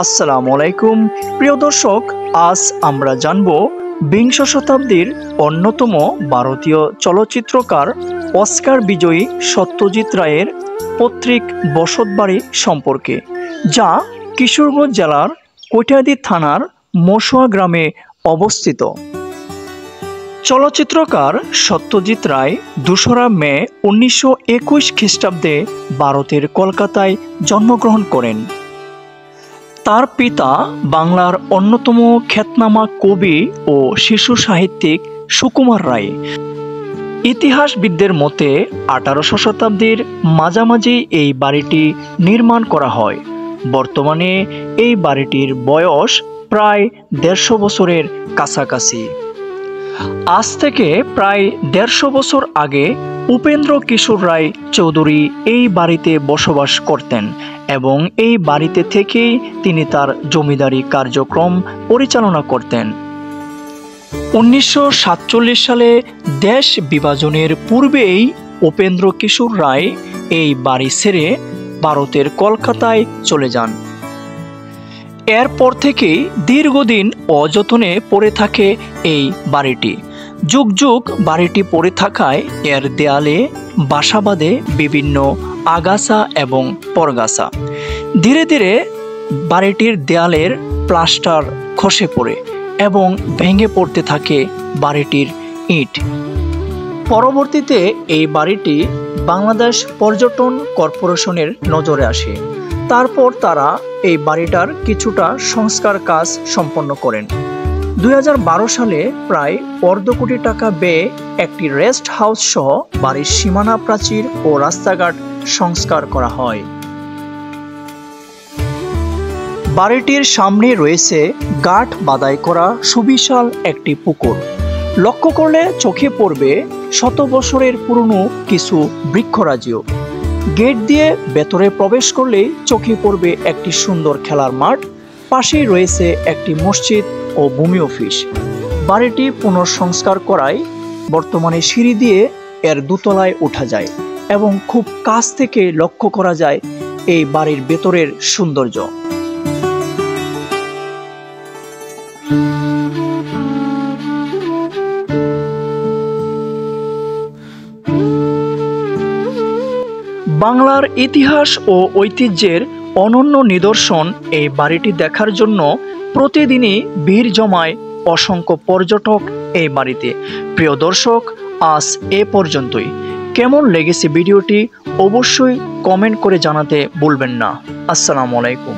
আসসালামু আলাইকুম প্রিয় দর্শক, আজ আমরা জানব বিংশ শতাব্দীর অন্যতম ভারতীয় চলচ্চিত্রকার অস্কার বিজয়ী সত্যজিৎ রায়ের পৈতৃক বসতবাড়ি সম্পর্কে, যা কিশোরগঞ্জ জেলার কৈঠাদি থানার মশুয়া গ্রামে অবস্থিত। চলচ্চিত্রকার সত্যজিৎ রায় ২রা মে ১৯২১ খ্রিস্টাব্দে ভারতের কলকাতায় জন্মগ্রহণ করেন। তার পিতা বাংলার অন্যতম খ্যাতনামা কবি ও শিশু সাহিত্যিক সুকুমার রায়। ইতিহাসবিদদের মতে ১৮০০ শতাব্দীর মাঝামাঝি এই বাড়িটি নির্মাণ করা হয়। বর্তমানে এই বাড়িটির বয়স প্রায় ১৫০ বছরের কাছাকাছি। আজ থেকে প্রায় ১৫০ বছর আগে উপেন্দ্র কিশোর রায় চৌধুরী এই বাড়িতে বসবাস করতেন এবং এই বাড়িতে থেকেই তিনি তার জমিদারি কার্যক্রম পরিচালনা করতেন। ১৯৪৭ সালে দেশ বিভাজনের পূর্বেই উপেন্দ্র কিশোর রায় এই বাড়ি ছেড়ে ভারতের কলকাতায় চলে যান। এরপর থেকেই দীর্ঘদিন অযত্নে পড়ে থাকে এই বাড়িটি। যুগ যুগ বাড়িটি পড়ে থাকায় এর দেয়ালে বাসা বাঁধে বিভিন্ন আগাছা এবং পরগাছা। ধীরে ধীরে বাড়িটির দেয়ালের প্লাস্টার খসে পড়ে এবং ভেঙে পড়তে থাকে বাড়িটির ইট। পরবর্তীতে এই বাড়িটি বাংলাদেশ পর্যটন কর্পোরেশনের নজরে আসে। তারপর তারা এই বাড়িটার কিছুটা সংস্কার কাজ সম্পন্ন করেন। ২০১২ সালে প্রায় ১.৫ কোটি টাকা ব্যয়ে একটি রেস্ট হাউস সহ বাড়ির সীমানা প্রাচীর ও রাস্তাঘাট সংস্কার করা হয়। বাড়িটির সামনে রয়েছে গাঁট বাঁধাই করা সুবিশাল একটি পুকুর। লক্ষ্য করলে চোখে পড়বে শত বছরের পুরনো কিছু বৃক্ষরাজিও। গেট দিয়ে ভেতরে প্রবেশ করলেই চোখে পড়বে একটি সুন্দর খেলার মাঠ। পাশেই রয়েছে একটি মসজিদ ও ভূমি অফিস। বাড়িটি পুনঃসংস্কার করায় বর্তমানে সিঁড়ি দিয়ে এর দোতলায় ওঠা যায় এবং খুব কাছ থেকে লক্ষ্য করা যায় এই বাড়ির ভেতরের সৌন্দর্য। বাংলার ইতিহাস ও ঐতিহ্যের অনন্য নিদর্শন এই বাড়িটি দেখার জন্য প্রতিদিনই ভিড় জমায় অসংখ্য পর্যটক এই বাড়িতে। প্রিয় দর্শক, আজ এ পর্যন্তই। কেমন লেগেছে ভিডিওটি অবশ্যই কমেন্ট করে জানাতে ভুলবেন না। আসসালামু আলাইকুম।